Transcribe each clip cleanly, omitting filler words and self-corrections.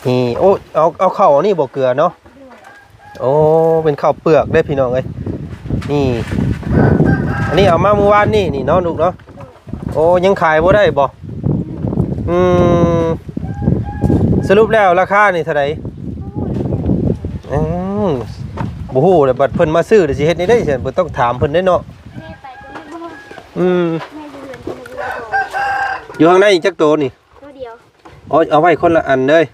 นี่โอ้เอาข้าวนี่บ่เกลือเนาะโอ้เป็นข้าวเปลือกได้พี่น้องเอ้ยนี่อันนี้เอามาเมื่อวานนี่เนาะลูกเนาะโอ้ยังขายบ่ได้บ่สรุปแล้วราคานี่เท่าไหร่บ่ฮู้เลยบัดเพิ่นมาซื้อเดี๋ยวสิเฮ็ดนี่ได้ซั่นบ่ต้องถามเพิ่นได้เนาะอยู่ข้างในจักโตนี่ตัวเดียวเอาไว้คนละอันเลย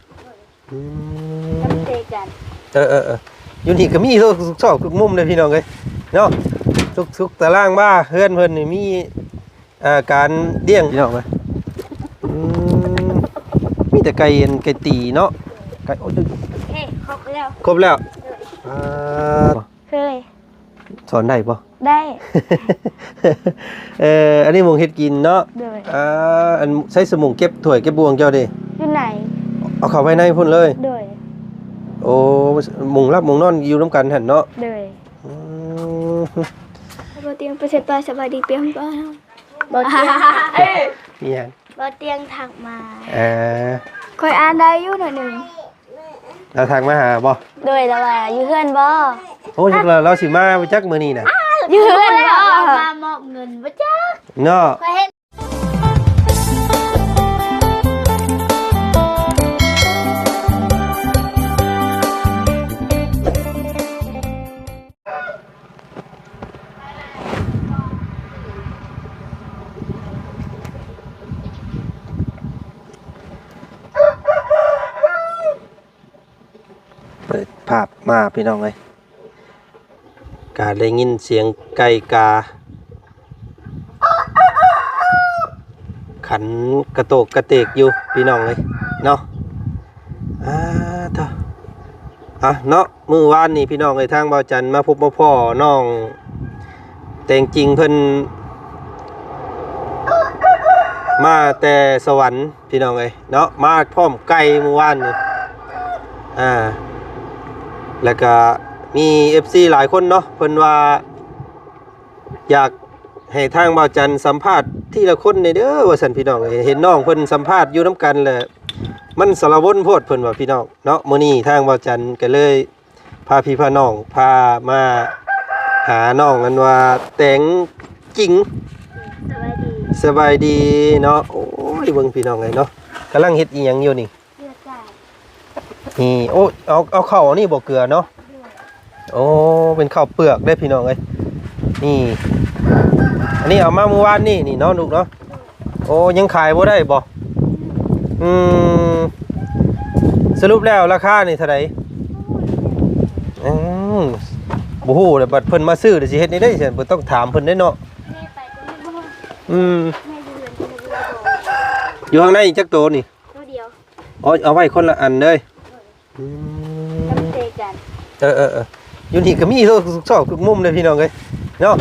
จำเจกันอยู่นี่ก็มีทุกซอกทุกมุมเลยพี่น้องเอ้ยเนาะทุกตารางบ้าเฮือนเพิ่นนี่มีการเลี้ยงพี่น้องเอ้ยมีแต่ไก่ตีเนาะไก่โอ้ยครบแล้วเคยสอนได้ป่ะได้ อันนี้มงเฮ็ดกินเนาะอันใช้สมุนเก็บถ้วยเก็บบวงเจ้าดิอยู่ไหนเอาเข้าไปในพุ่นเลยด้วยโอ้มุงรับมุงนอนอยู่น้ำกันหันเนาะด้วยบ่เตียงไปเสร็จไปสบายดีเปียงบ่บ่เตียงเนี่ยบ่เตียงถักมาค่อยอ่านได้อยู่หน่อยนึงเราทางมาหาบ่ด้วยแล้วว่าอยู่เฮือนบ่โอ้เราสิมาไปจักมื้อนี้น่ะอยู่เฮือนบ่มามอบเงินบ่จักเนาะภาพมาพี่น้องเลยการได้ยินเสียงไก่กาขันกระโตกกระเตกอยู่พี่น้องเลยเนาะเถอะเนาะมื้อวานนี่พี่น้องเลยทางบ่าวจันมาพบพ่อน้องแต่งจริงเพิ่นมาแต่สวรรค์พี่น้องเลยเนาะมาพร้อมไก่มื้อวานนี่แล้วก็มี FC หลายคนเนาะเพิ่นว่าอยากให้ทางบ่าวจันสัมภาษณ์ที่ละคนในเด้อว่าซั่นพี่น้องเห็นน้องเพิ่นสัมภาษณ์อยู่นํกันแหละมันสารวนโพดเพิ่นว่าพี่น้องเนาะมื้อนี้ทางบ่าวจันก็เลยพาพี่พาน้องพามาหาน้องกันว่าแต่งจริงสบายดีเนาะโอ้ยเบิ่งพี่น้องเนาะกำลังเฮ็ดอีหยังอยู่นี่นี่โอ้เอาข้าวนี่บ่เกลือเนาะโอ้เป็นข้าวเปลือกได้พี่น้องเอ้ยนี่อันนี้เอามาเมื่อวานนี่เนาะลูกเนาะโอ้ยังขายบ่ได้บ่สรุปแล้วราคานี่เท่าไหร่บ่ฮู้เลยบัดเพิ่นมาซื้อเดี๋ยวสิเฮ็ดนี่ได้ซั่นบ่ต้องถามเพิ่นได้เนาะอยู่ข้างในจักโตนี่ตัวเดียวเอาไว้คนละอันเลยจำเจกันอยู่นี่ก็มีทุกซอกทุกมุมเลยพี่น้องเอ้ยเนาะ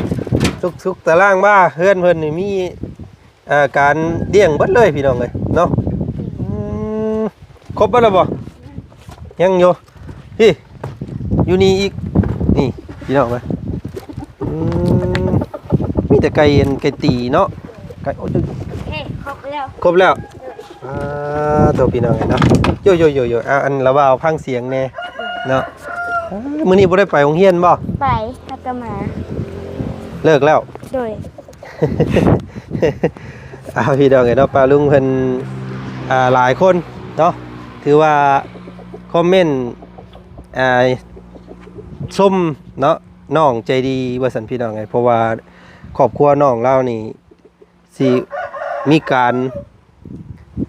ทุกตารางบ้าเฮือนเพิ่นนี่มีการเลี้ยงเบิดเลยพี่น้องเอ้ยเนาะครบเบิดแล้วบ่ยังอยู่พี่อยู่นี่อีกนี่พี่น้องเอ้ยมีแต่ไก่ตีเนาะไก่โอ้ยครบแล้วตัวพี่น้องเนาะโยอันละว่าพังเสียงแน่เนาะมื้อนี้บ่ได้ไปโรงเรียนบ่ไปฮักกะมาเลิกแล้วโดย พี่น้องเนาะป้าลุงเพิ่นหลายคนเนาะถือว่าคอมเมนต์ชมเนาะน้องใจดีว่าซั่นพี่น้องเพราะว่าครอบครัวน้องเรานี่สิมีการ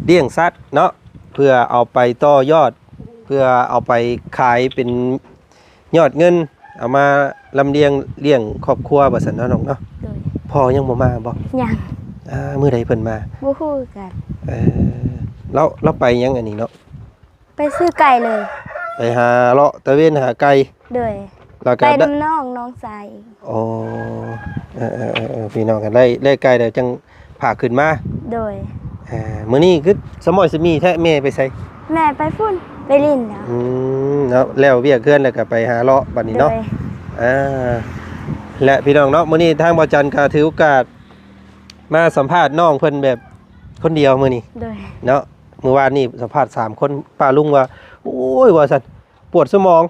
เลี้ยงสัตว์เนาะเพื่อเอาไปต่อยอดเพื่อเอาไปขายเป็นยอดเงินเอามาลำเลี้ยงครอบครัวว่าซั่นเนาะน้องเนาะพ่อยังบ่มาบ่ยังมื้อใดเพิ่นมาบ่ฮู้กันเราไปยังอันนี้เนาะไปซื้อไก่เลยไปหาเลาะตะเวนหาไก่ด้วยไปนำน้องสายอ๋อพี่น้องกันได้ไก่แล้วจังพาขึ้นมาโดยมื้อนี้คือสมอยสมีแท้แม่ไปไสแม่ไปพุ่นไปลิ้นแล้วเวียกเฮือนแล้วก็ไปหาเลาะบัดนี้เนาะและพี่น้องเนาะมื้อนี้ทางบ่จันก็ถือโอกาสมาสัมภาษณ์น้องเพิ่นแบบคนเดียวมื้อนี้เนาะมื้อวานนี้สัมภาษณ์3คนป้าลุงว่า โอ้ยว่าซั่นปวดสมอง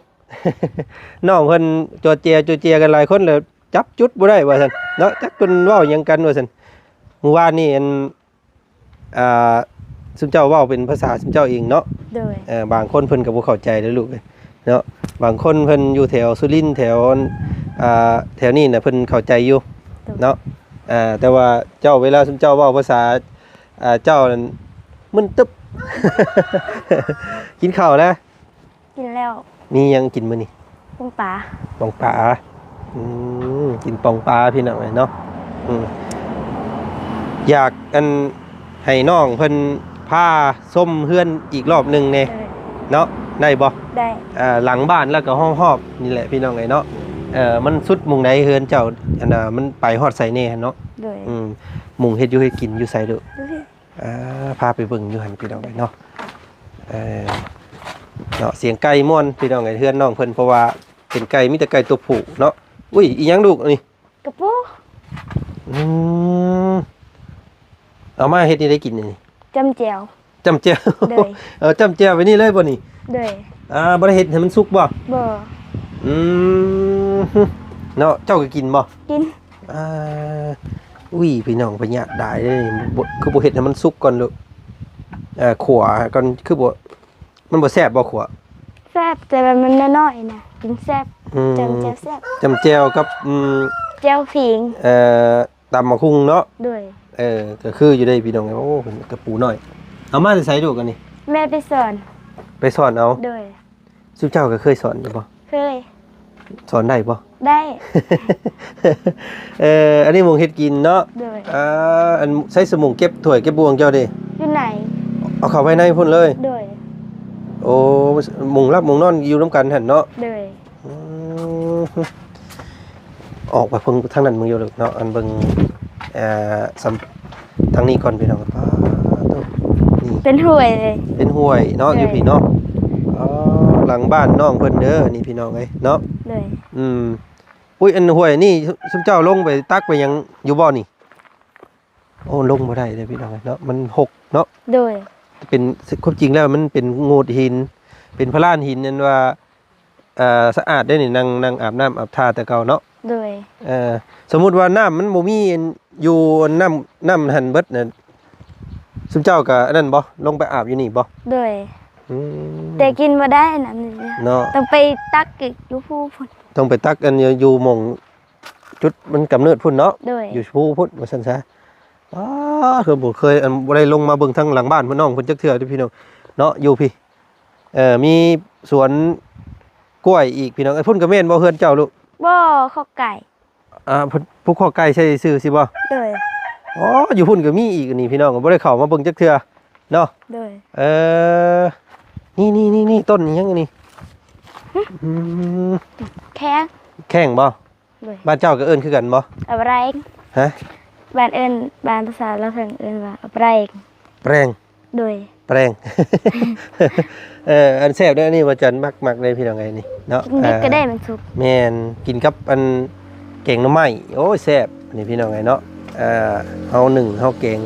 น้องเพิ่นจอเจียกันหลายคนเลยจับจุดบ่ได้ว่าซั่นเนาะจักเพิ่นเว้าหยังกันว่าซั่นเมื่อวานนี่อันอ่าซุมเจ้าเว้าเป็นภาษาซุมเจ้าเองเนาะ โดย บางคนเพิ่นก็บ่เข้าใจเด้อลูกเอ้ยเนาะบางคนเพิ่นอยู่แถวสุรินทร์แถวแถวนี้น่ะเพิ่นเข้าใจอยู่เนาะแต่ว่าเจ้าเวลาซุมเจ้าเว้าภาษาเจ้านั่นมึนตึ๊บ กินข้าวแล้ว กินแล้ว มีหยังกินมื้อนี้ ปุ้งปลา ปองปลากินปองปลาพี่น้องเอ้ยเนาะอยากอันให้น้องเพิ่นพาส้มเฮือนอีกรอบหนึงแน่ โดย เนาะได้บ่ ได้ หลังบ้านแล้วก็ห้องหอบนี่แหละพี่น้องไงเนาะมันสุดมุงไหนเฮือนเจ้าอันน่ะมันไปฮอดใส่แน่เนาะ โดย มุงเฮ็ดอยู่เฮ็ดกินอยู่ใส่เด้อ ดูสิ พาไปเบิ่งอยู่หั่นพี่น้องไงเนาะเนาะเสียงไก่ม่วนพี่น้องไงเฮือนน้องเพิ่นเพราะว่าเป็นไก่มีแต่ไก่ตัวผู้เนาะอุ้ยอีหยังลูกนี่ กระปู เอามาเฮ็ดนี่ได้กินนี่ จำแจว จำแจ่ว เลย จำแจ่วไว้นี่เลยบ่นี่ โดย บ่ได้เฮ็ดให้มันสุกบ่ บ่ เนาะเจ้าก็กินบ่ กิน อุ้ยพี่น้องพญาได้เลยบ่คือบ่เฮ็ดให้มันสุกก่อนลูกขัวก่อนคือบ่มันบ่แซ่บบ่ขัว แซ่บแต่มันน้อยๆนะกินแซ่บจำแจวแซ่บ จำแจ่วกับแจวผิง ตำมะคุงเนาะ โดย ก็คืออยู่ได้พี่น้องโอ้เพิ่นกระปูน้อยเอามาใส่ดูกันนี่ แม่ไปสอน ไปสอนเอา โดย ซุเจ้าก็เคยสอนอยู่บ่ เคย สอนได้บ่ ได้ อันนี้หมงเฮ็ดกินเนาะ โดย อันใช้สมุงเก็บถ้วยเก็บบวงเจ้าดิ อยู่ไหน เอาเข้าไว้ในพุ่นเลย โดย โอ้หมุงรับหมุงนอนอยู่น้ำกันหั่นเนาะ โดย ออกไปเพิ่งทางนั้นมึงอยู่เลยเนาะอันเบิ่งทางนี้ก่อนพี่น้องนี่ เป็นห่วยเลย เป็นห้วยเนาะอยู่พี่เนาะหลังบ้านน้องเพิ่นเด้อนี่พี่น้องเอ้ยเนาะ โดย อุ้ยอันห้วยนี่ซุมเจ้าลงไปตักไปยังอยู่บ่นี่โอ้ลงบ่ได้เด้อพี่น้องเอ้ยเนาะมันหกเนาะ โดย เป็นความจริงแล้วมันเป็นโงดหินเป็นพระลานหินนั่นว่าสะอาดได้นี่นั่งอาบน้ำอาบท่าแต่เก่าเนาะ โดย สมมุติว่าน้ำมันบ่มีอยู่น้ำหันเบิดน่ะซุมเจ้าก็อันนั้นบ่ลงไปอาบอยู่นี่บ่ โดยแต่กินมาได้น้ำนี่ เนาะ ต้องไปตักอีกอยู่ผู้พุ่น ต้องไปตักอันอยู่หม่องจุดมันกำเนิดพุ่นเนาะ โดย อยู่ภูพุ่นว่าซั่นซะคือบ่เคยอันบ่ได้ลงมาเบิ่งทางหลังบ้านพี่น้องเพิ่นจักเทื่อเด้อพี่น้องเนาะอยู่พี่มีสวนกล้วยอีกพี่น้องไอ้พุ่นก็แม่นบ่เฮือนเจ้าลูก บ่ข้อไก่ ผู้ขอไก่ใช่ชื่อสิบ่ โดย อ๋ออยู่พุ่นก็มีอีกนี่พี่น้องก็บ่ได้เข้ามาเบิ่งจักเทื่อเนาะ โดย นี่ต้นนี้ยังนี่ แข้ง แข้งบ่ โดย บ้านเจ้าก็เอิ้นคือกันบ่ อะไร ฮะ บ้านเอิ้นบ้านภาษาเราวเพิ่นเอิ้นว่าอะไร แปลง โดย แปลง อันแซ่บเด้อนี่ว่าจันมักเลยพี่น้องไงนี่เนาะ กินดิบก็ได้มันสุก แม่นกินกับอันแกงหน่อไม้โอ้ยแซ่บนี่พี่น้องไงเนาะเฮาหนึ่งเฮาแกง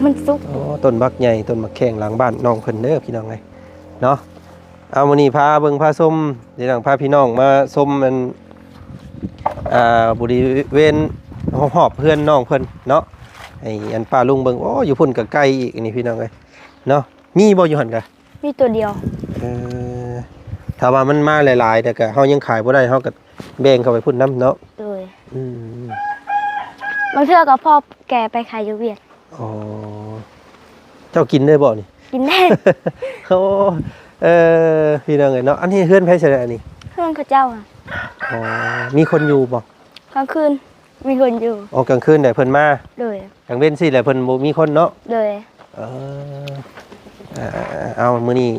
มันสุก โอ้ต้นบักใหญ่ต้นบักแข้งหลังบ้านน้องเพิ่นเด้อพี่น้องไงเนาะเอามื้อนี้พาเบิ่งพาส้มเดี๋ยวพาพี่น้องมาส้มมันบริเวณหอบเพื่อนน้องเพิ่นเนาะไอ้อันป้าลุงเบิ่งโอ้อยู่พุ่นกับไก่อีกนี่พี่น้องไงเนาะมีบ่อยู่หั่นกะ มีตัวเดียว ถ้าว่ามันมาหลายๆแต่ก็เฮายังขายบ่ได้เฮาก็แบ่งเข้าไปพุ่นน้ำเนาะ โดยบางเทื่อก็พ่อแกไปขายอยู่เวียด อ๋อเจ้ากินได้บ่นี่ กินได้ โอ้พี่น้องเอ้ยเนาะอันนี้เฮือนไผซะอันนี้ เพื่อนเขาเจ้าอ่ะ อ๋อมีคนอยู่บ่ กลางคืนมีคนอยู่ อ๋อกลางคืนได้เพิ่นมา โดย กลางเว้นสิแหละเพิ่นบ่มีคนเนาะ โดย เอามื้อนี้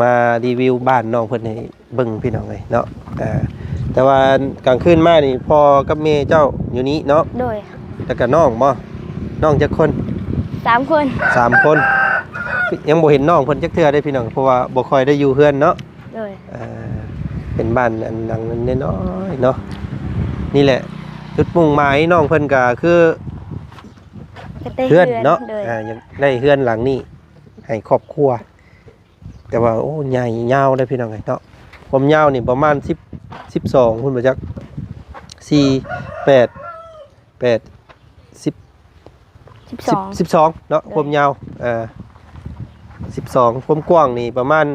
มารีวิวบ้านน้องเพิ่นให้เบิ่งพี่น้องเอ้ยเนาะแต่ว่ากลางคืนมานี่พ่อกับแม่เจ้าอยู่นี้เนาะ โดย แล้วก็น้องบ่น้องจักคน 3 คน 3 คนยังบ่เห็นน้องเพิ่นจักเทื่อได้พี่น้องเพราะว่าบ่ค่อยได้อยู่เฮือนเนาะ โดย เป็นบ้านอันหลังน้อยๆเนาะนี่แหละจุดมุ่งหมายน้องเพิ่นก็คือเฮือนเนาะ โดย อยากได้เฮือนหลังนี้ให้ครอบครัว แต่ว่าโอ้ใหญ่ยาวได้พี่น้องไงเนาะความยาวนี่ประมาณ12พุ่นบ่จัก4 8 12เนาะความยาว12ความกว้างนี่ประมาณ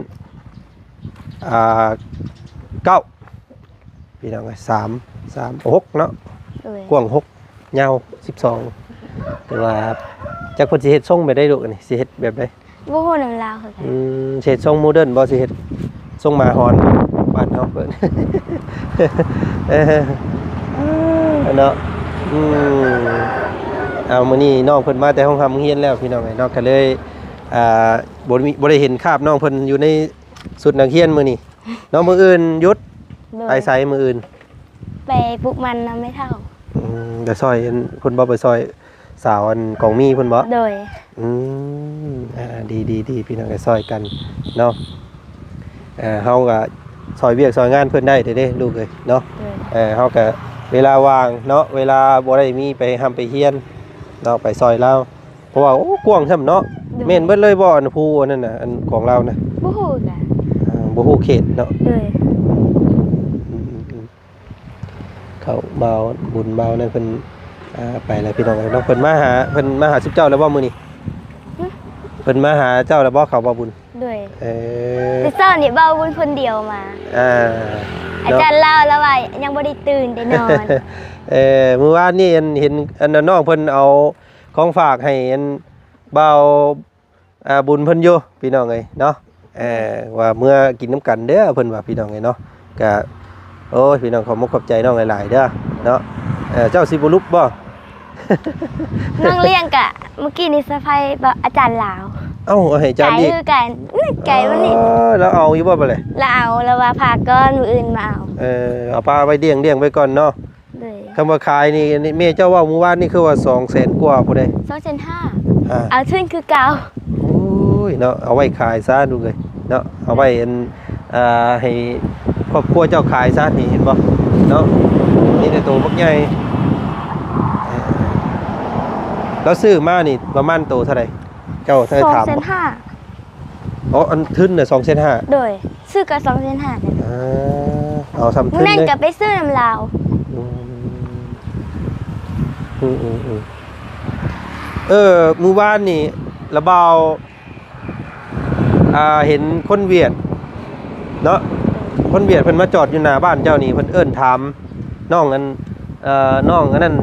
9พี่น้องไง6เนาะกว้าง6ยาว12แต่ว่าจักเพิ่นสิเฮ็ดทรงแบบได้ลูกนี่สิเฮ็ดแบบใดบ่ฮู้นำลาวคือกันเฮ็ดทรงโมเดิร์นบ่สิเฮ็ดทรงหมาหอนบ้านเฮาเพิ่นเนาะเอามื้อนี้น้องเพิ่นมาแต่ห้องทำเฮียนแล้วพี่น้องไอ้น้องก็เลยบ่ได้เห็นคราบน้องเพิ่นอยู่ในสุดนักเรียนมื้อนี้น้องมื้ออื่นหยุดไปไสมื้ออื่นไปปลูกมันนำไม่เท่าแต่ซอยเพิ่นบ่ไปซอยสาวอันของมีเพิ่นบ่โดยดีพี่น้องก็ซอยกันเนาะเฮาก็ซอยเวียกซอยงานเพิ่นได้เด้ลูกเอ้ยเนาะเฮาก็เวลาว่างเนาะเวลาบ่ได้มีไปทำไปเฮียนเนาะไปซอยเราเพราะว่าโอ้กว้างช่ำเนาะแม่นเบิดเลยบ่อันภูอันนั้นน่ะอันของเรานะบ่ฮู้จ้ะบ่ฮู้เขตเนาะเขาเบาบุญเบานั่นเพิ่นไปแล้วพี่น้องเนาะเพิ่นมาหาสิบเจ้าแล้วบ่มื้อนี้เพิ่นมาหาเจ้าแล้วบ่เขาบ่บุญด้วยแต่เช้านี่เบาบุญคนเดียวมาอาจารย์เล่าแล้วว่ายังบ่ได้ตื่นได้นอนเมื่อวานนี่เห็นอันน้องเพิ่นเอาของฝากให้อันเบาบุญเพิ่นอยู่พี่น้องเอ้ยเนาะว่าเมื่อกินน้ำกันเด้อเพิ่นว่าพี่น้องเอ้ยเนาะก็โอ้ยพี่น้องขอบใจน้องหลายๆเด้อเนาะเจ้าสิบ่ลุกบ่น้องเลี้ยงกะเมื่อกี้นี่สะพายอาจารย์ลาวเอ้าให้อาจารย์อีกไก่วันนี้แล้วเอาอยู่บ่บัดนี้แล้วว่าพาก้อนมื้ออื่นมาเอาปลาไว้เลี้ยงไว้ก่อนเนาะคำว่าขายนี่แม่เจ้าว่าเมื่อวานนี่คือว่า 200,000 กว่าพุ่นเด้ 2,500,000เอาขึ้นคือเก่าโอ้ยเนาะเอาไว้ขายซะดูเลยเนาะเอาไว้ให้ครอบครัวเจ้าขายซะนี่เห็นบ่เนาะนี่แต่โตบักใหญ่แล้วซื้อมานี่ประมาณโตเท่าไหร่เจ้าเธอถาม2,500,000อ๋ออันทึนน่ะ 2,500,000โดยซื้อก็ 2,500,000เอาซ้ำทึนนั่นก็ไปซื้อน้ำลาวมื้อวานนี่ระเบาเห็นคนเวียดเนาะคนเวียดเพิ่นมาจอดอยู่หน้าบ้านเจ้านี่เพิ่นเอิ้นถามน้องอันนั้น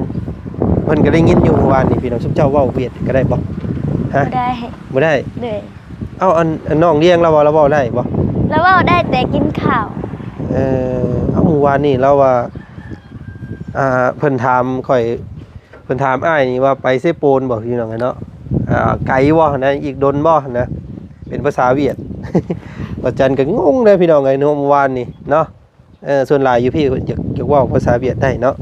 เพิ่นก็ได้ยินอยู่เมื่อวานนี่พี่น้องเจ้าเว้าเวียดก็ได้บ่ฮะบ่ได้เลยเอ้าอันน้องเลี้ยงเราเว้าได้บ่เราเว้าได้แต่กินข้าวเอาเมื่อวานนี่เราว่าเพิ่นถามข่อยเพิ่นถามอ้ายนี่ว่าไปเซโปนบ่พี่น้องเนาะไกลบ่นะอีกดนบ่นะเป็นภาษาเวียดอาจารย์ก็งงเลยพี่น้องไงเมื่อวานนี่เนาะส่วนหลายอยู่พี่อยากเว้าภาษาเวียดได้เนาะ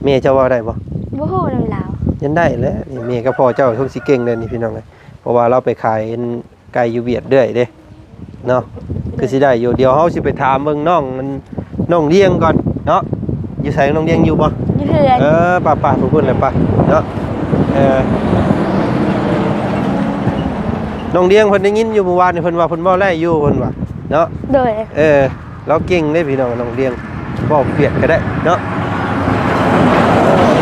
แม่เจ้าเว้าได้บ่บ่ฮู้นำลาวยันได้แล้วนี่แม่กับพ่อเจ้าทุ่งสิเก่งเลยนี่พี่น้องเอ้ยเพราะว่าเราไปขายไก่อยู่เวียดเรื่อยเด้เนาะคือสิได้อยู่เดี๋ยวเฮาสิไปถามเบิ่งน้องเลี้ยงก่อนเนาะอยู่ไสน้องเลี้ยงอยู่บ่อยู่เฮือนป่าๆพุ่นเลยป่ะเนาะน้องเลี้ยงเพิ่นได้ยินอยู่เมื่อวานนี่เพิ่นว่าเพิ่นเว้าได้อยู่เพิ่นว่าเนาะโดยเราเก่งเด้พี่น้องน้องเลี้ยงเว้าเวียดก็ได้เนาะ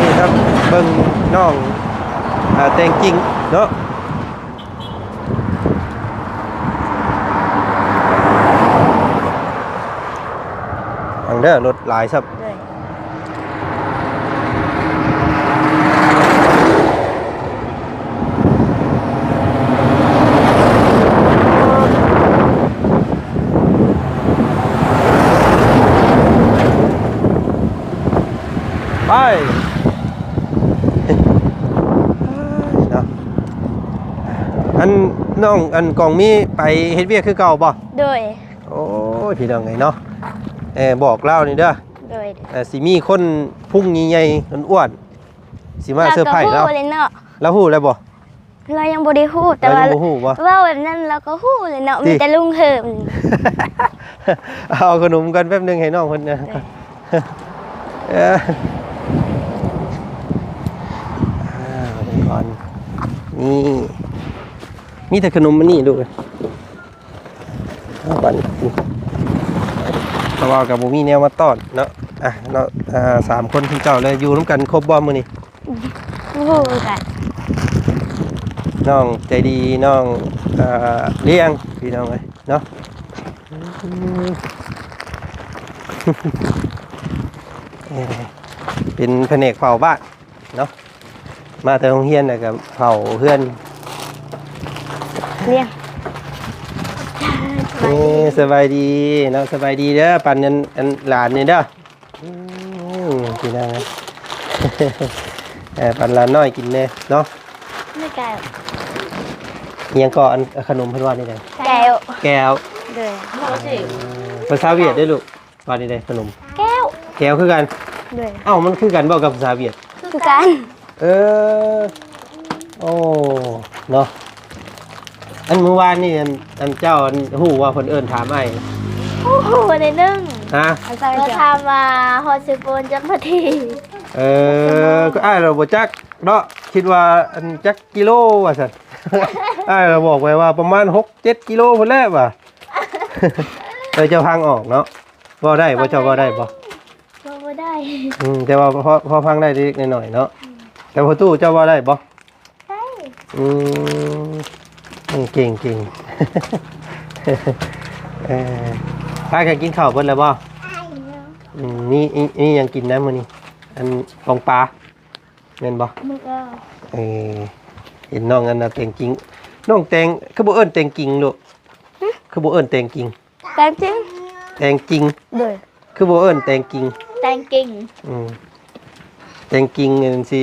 นี่ครับเบิ่งน้องแต่งจริงเนาะอังเด้อรถหลายซับไปเนาะอันน้องอันกองมีไปเฮ็ดเวียกคือเก่าบ่โดยโอ้ยพี่น้องไงเนาะบอกเล่านี่เด้อโดยสิมีคนพุ่งใหญ่ๆอ้วนๆสิมาเซอร์ไพรส์เราแล้วฮู้แล้วบ่เรายังบ่ได้ฮู้แต่ว่าว่าแบบนั้นเราก็ฮู้เลยเนาะมีแต่ลุงเหิมเอาขนมกันแป๊บนึงให้น้องเพิ่นนะก่อนนี่มีแต่ขนมมันนี่ดู บันเพราะว่ากับบ่มีแนวมาต้อนเนาะเนาะ3คนที่เจ้าเลยอยู่ร่วมกันครบบ่มื้อนี้ โอ้โหกัน น้องใจดีน้องเลี้ยงพี่น้องเอ้ยเนาะเป็นแผนกเผาบ้านเนาะมาแต่โรงเรียนน่ะก็เผาเพื่อน เลี้ยง สบายดีเนาะสบายดีเด้อปั่นอันหลานนี่เด้อพี่น้องปั่นหลานน้อยกินเน่เนาะ ไม่ไกล เอียงก็อันขนมเพิ่นว่านี่ได้ แก้ว แก้ว เลย ภาษาเวียดได้ลูกว่านี่ได้ขนม แก้ว แก้วคือกัน เลย เอ้ามันคือกันบ่กับภาษาเวียด คือกัน โอ้เนาะอันเมื่อวานนี่อันเจ้าอันฮู้ว่าเพิ่นเอิ้นถามไอ้ โอ้โหในนึ่ง ฮะ เราทำมาฮอสิโฟนจังพอดี ก็อ้ายเราบ่จักเนาะคิดว่าอันจักกิโลว่าซั่น อ้ายเราบอกไว้ว่าประมาณ 6-7 กิโลพุ่นแหละว่ะ เจ้าพังออกเนาะบ่ได้บ่เจ้าบ่ได้บ่ ไม่ได้ แต่ว่าพอพังได้เล็กๆน้อยๆเนาะแต่พอตู้เจ้าบ่ได้บ่ ได้ เก่งพากันกินข้าวเบิดแล้วบ่นี่ยังกินนะมื้อนี้อันปองปลาแม่นบ่ มึงก็ เห็นน้องอันน่ะแตงจริงน้องแตงคือบ่เอิ้นแตงจริงลูกคือบ่เอิ้นแตงจริง แตงจริง แตงจริง เลย คือบ่เอิ้นแตงจริง แตงกิ่ง แตงจริงอันสิ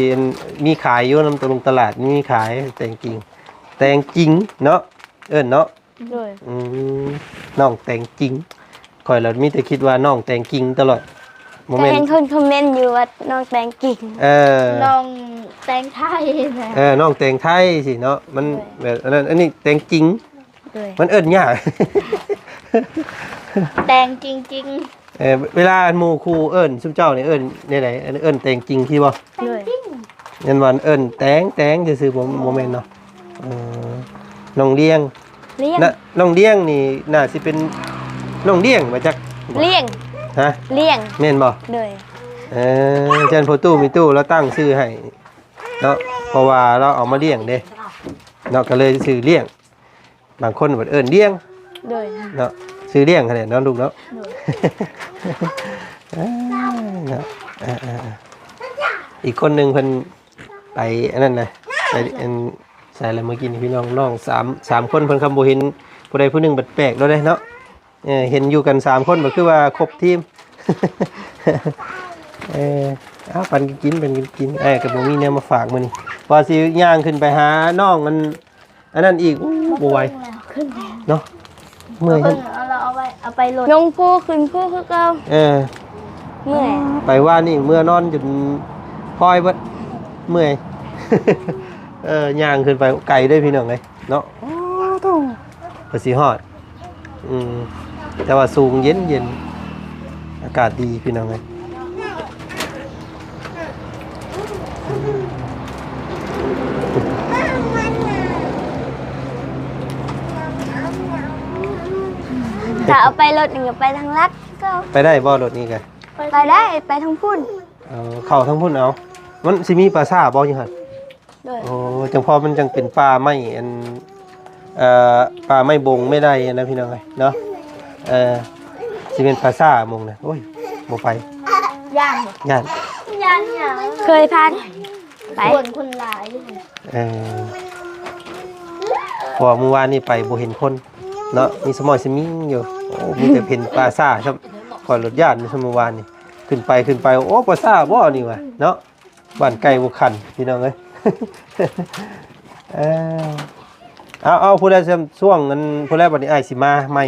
มีขายอยู่นำตลาดมีขายแตงจริงแตงจริงเนาะเอิ้นเนาะ เลย น้องแตงจริงข่อยแล้วมีแต่คิดว่าน้องแตงจริงตลอดบ่ แต่ แม่น เห็นคนคอมเมนต์อยู่ว่าน้องแตงกิ่ง น้องแตงไทยนะ น้องแตงไทยสิเนาะมันแบบอันนี้แตงจริง เลย มันเอิ้นยาก แตงจริง เวลาหมู่ครูเอิ้นซุมเจ้านี่เอิ้นได้ไหนเอิ้นแตงจริงที่บ่ ๆเลย ยันวันเอิ้นแตงซื่อๆบ่แม่นเนาะน้องเลี้ยง เลี้ยง นะน้องเลี้ยงนี่น่าสิเป็นน้องเลี้ยงมาจาก เลี้ยง ฮะ เลี้ยง แม่นบ่ เลย เจนพอตู้มีตู้แล้วตั้งชื่อให้เนาะเพราะว่าเราเอามาเลี้ยงเด้เนาะก็เลยชื่อเลี้ยงบางคนบ่เอิ้นเลี้ยง เลย เนาะชื่อเลี้ยงขนาดนั้นลูกเนาะ เนาะอีกคนหนึงเพิ่นไปอันนั้นน่ะไปอันใส่อะไรเมื่อกี้นี่พี่น้อง3คนเพิ่นคำบ่เห็นผู้ใดผู้หนึงแปลกๆแล้วเด้เนาะเห็นอยู่กัน3คนบ่คือว่าครบทีม ปันกินกับบ่มีแนวมาฝากมื้อนี้ว่าสิย่างขึ้นไปหาน้องอันนั้นอีกบ่ไหว ขึ้นแล้ว เนาะเมื่อย เราเอาไปลดยงผู้ขึ้นผู้คือเก่าเมื่อย ไปว่านี่เมื่อนอนจนพลอยเบิดเมื่อย ย่างขึ้นไปไกลด้วยพี่น้องเอ้ยเนาะบ่สิฮอดแต่ว่าสูงเย็นอากาศดีพี่น้องเอ้ยถ้าเอาไปรถหนึ่งไปทางลัดก็ ไปได้บ่รถนี้กัน ไปได้ไปทางพุ่น เข้าทั้งพุ่นเอามันสิมีปลาซ่าบ่อยู่หั่น ด้วย โอ้จังพอมันจังเป็นปลาไม่อันปลาไม่บงไม่ได้นะพี่น้องเอ้ยเนาะสิเป็นปลาซ่ามงนะโอ้ยบ่ไป ย่าง ย่าน เคยพานไปคนหลาย เพราะว่าเมื่อวานนี่ไปบ่เห็นคนเนาะมีสมอยสมิงอยู่โอ้มีแต่เห็นปลาซ่าครับก่อนรถญาติเมื่อวานนี่ขึ้นไปโอ้ปลาซ่าบ่นี่วะเนาะบ้านไกลบ่คันพี่น้องเอ้ย เอาผู้ใดช่วงนั้นผู้ใดบัดนี้อ้ายสิมาใหม่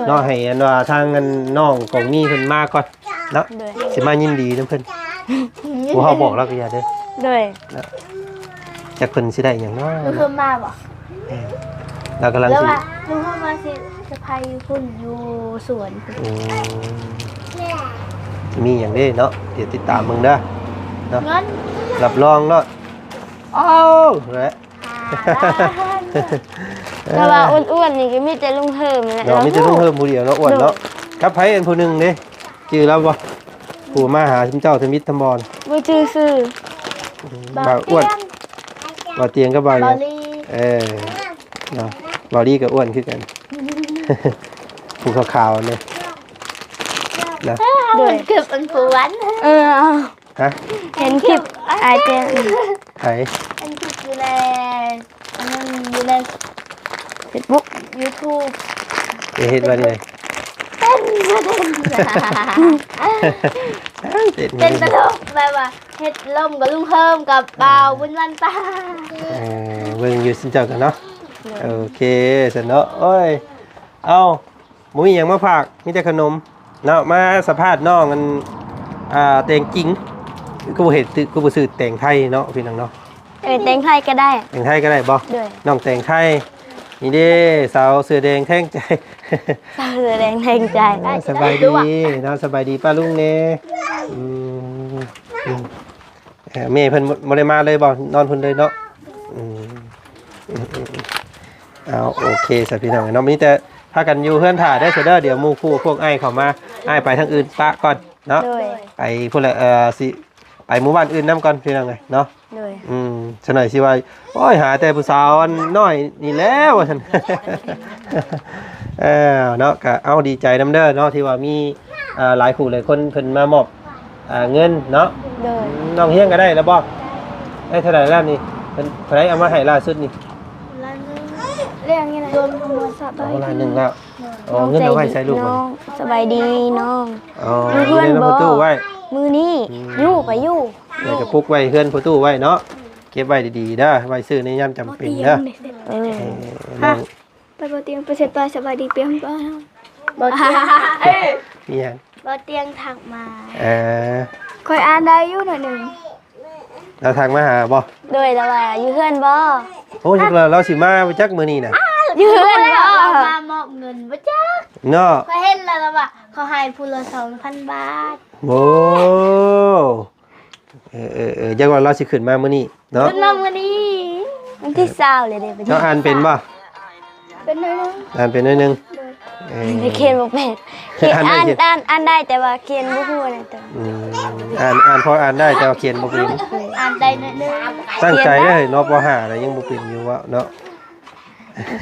เนาะให้อันว่าทางอันน้องของนี่เพิ่นมาก่อนเนาะสิมายินดีนำเพิ่นผู้เฮาบอกแล้วก็อย่าเด้อ ด้วย จักเพิ่นสิได้หยังเนาะ มึงเพิ่มมาบ่ เรากำลัง แล้ว สิ ว่ามึงเพิ่มมาสิจะพายพุ่นอยู่สวน มีหยังเด้เนาะเดี๋ยวติดตามมึงเด้อเนาะ เงิน รับรองเนาะอ้าวแหละ แต่ว่าอ้วนๆนี่ก็มีแต่ลุงเฮิมแหละ เนาะมีแต่ลุงเฮิมผู้เดียวเนาะอ้วนเนาะกับไผอันผู้หนึงเด้ชื่อแล้วบ่ผู้มาหาเจ้าทมิตรทำบอน บ่ชื่อ บ่าวอ้วนบ่าวเตียงก็บ่าว บอ เนี่ย ลลี่ เนาะบ่าวดีกับอ้วนคือกัน ผู้ขาวๆเนี่ยนะ ด้วยคลิปอันปวนฮะ เห็นคลิปอาจจะ ไผ เป็นคลิปอยู่ในอันนั้นอยู่ใน Facebook YouTube เฮ็ดว่านี่ไง เป็นตลกแบบว่าเฮ็ดลมกับลุงเฮิมกับบ่าวบุญวันตา เบิ่งอยู่สิเจ้ากันเนาะโอเคสนเนาะโอ้ยเอาหมูมีหยังมาฝากมีแต่ขนมเนาะมาสัมภาษณ์น้องกันแตงจริงกูบ่เห็นกูบ่ซื้อแตงไทยเนาะพี่น้องเนาะ แตงไทยก็ได้ แตงไทยก็ได้บ่ ด้วย น้องแตงไทยนี่เด้สาวเสื้อแดงแท่งใจ สาวเสื้อแดงแทงใจ สบายดีเนาะสบายดีป้าลุงเน่อืมแม่เพิ่นบ่ได้มาเลยบ่นอนเพิ่นเลยเนาะเอาโอเคสวัสดีน้องเนาะมีแต่พากันอยู่เฮือนถ่าได้เสยเด้อเดี๋ยวหมู่คู่พวกไอ้เข้ามาไอ้ไปทางอื่นปะก่อนเนาะ ด้วย ไปพุ่นละสิไปหมู่บ้านอื่นนํก่อนพี่น้องเอ้ยเนาะ ด้วย ฉะนั้นสิว่าโอ้ยหาแต่ผู้สาวอันน้อยนี่แล้วว่าซั่น เนาะก็เอาดีใจนํเด้อเนาะที่ว่ามีหลายคู่หลายคนเพิ่นมามอบเงินเนาะ ด้วย น้องเฮียงก็ได้แล้วบ่ได้เท่าไหร่แล้วนี่เพิ่นเท่าไหร่เอามาให้ล่าสุดนี่ เรื่องนี้นะรวมทั้งหมดสบาย เอาล้านหนึงแล้วอ๋อเงินเอาไว้ใช้ลูกบ่ น้องสบายดีน้อง อ๋อเพื่อนในประตูไว้ มือนี่ยู่ไปยู่ เดี๋ยวจะพุกไว้เพื่อนประตูไว้เนาะเก็บไว้ดีๆเด้อไว้ซื้อในยามจำเป็นเด้อน้อง ไปบ่เตียงไปเสร็จไปสบายดีเปียงไปบ่เตียง นี่ฮะ บ่เตียงถักมา เออ ค่อยอ่านได้อยู่หน่อยหนึง เราทางมาหาบ่ โดยแล้วว่าอยู่เฮือนบ่ โอ้ยเราสิมาไปจักมื้อนี้น่ะ อยู่เฮือนบ่ มามอบเงินบ่จ้า เนาะ เขาเห็นแล้วว่าเขาให้ผู้ละ 2,000 บาท โอ้จักว่าเราสิขึ้นมามื้อนี้เนาะ เพิ่นมามื้อนี้ วันที่20เลยเด้ไป เจ้าอ่านเป็นบ่ เป็นน้อย อ่านเป็นหน่อยหนึง ไปเขียนบ่เป็นเขียน อ่านได้เขียน อ่านได้แต่ว่าเขียนบ่ฮู้นะตัว อ่านพออ่านได้แต่ว่าเขียนบ่เป็น ๆอ่านได้น้อยนึง ตั้งใจเด้อเนาะบ่หาแล้วยังบ่เป็นอยู่ว่าเนาะ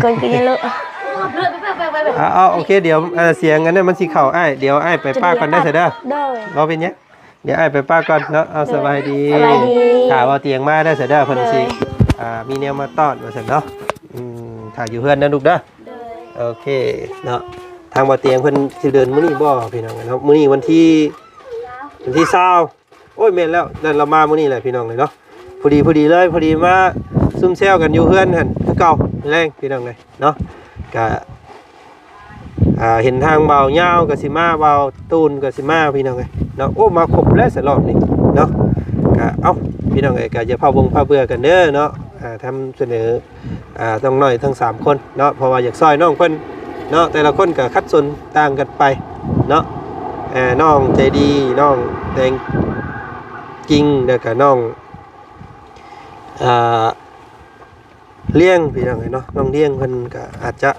คนกินเลอะ เอาโอเคเดี๋ยวเสียงอันนั้นมันสิเข้าอ้ายเดี๋ยวอ้ายไปป้าก่อนได้เสยเด้อ โดย รอเป็นเนี้ยเดี๋ยวอ้ายไปป้าก่อนเนาะเอาสบายดี สบายดี ถ่าว่าเตียงมาได้เสยเด้อเพิ่นสิมีแนวมาต้อนว่าซั่นเนาะถ่าอยู่เฮือนนะลูกเด้อโอเคเนาะทางบ่เตียงเพิ่นสิเดินมื้อนี้บ่พี่น้องเนาะมื้อนี้วันที่20โอ้ยแม่นแล้วนั่นเรามามื้อนี้แหละพี่น้องเลยเนาะพอดีเลยพอดีมาซุ่มแซวกันอยู่เฮือนหั่นคือเก่าแรงพี่น้องเลยเนาะก็เห็นทางเบาเงาวกับสิมาเบาตูนกับสิมาพี่น้องไงเนาะโอ้มาครบแล้วสรอบนี้เนาะก็เอ้าพี่น้องไงก็จะพาวงพาเบื่อกันเด้อเนาะทำเสนอต้องน้อยทั้ง3คนเนาะเพราะว่าอยากซอยน้องเพิ่นเนาะแต่ละคนก็คัดสนต่างกันไปเนาะน้องใจดีน้องแดงจริงแล้วก็น้องเลี้ยงพี่น้องไงเนาะน้องเลี้ยงเพิ่นก็อาจจะ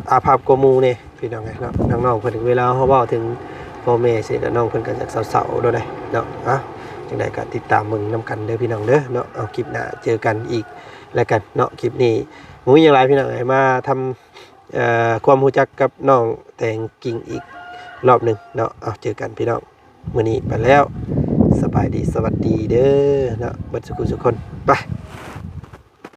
อาภาพกว่าหมู่นี่พี่น้องไงเนาะน้องๆเพิ่นถึงเวลาเฮาเว้าถึงพ่อแม่สิแล้วน้องเพิ่นก็จะเศร้าๆโดดได้เนาะจังได๋ก็ติดตามมึงนํกันเด้อพี่น้องเด้อเนาะเอาคลิปหน้าเจอกันอีกแล้วกันเนาะคลิปนี้หมู่อย่างไรพี่น้องเอ้ยมาทำความรู้จักกับน้องแตงกิ่งอีกรอบหนึงเนาะเอาเจอกันพี่น้องมื้อนี้ไปแล้วสบายดีสวัสดีเด้อเนาะเบิดสุขทุกคนไป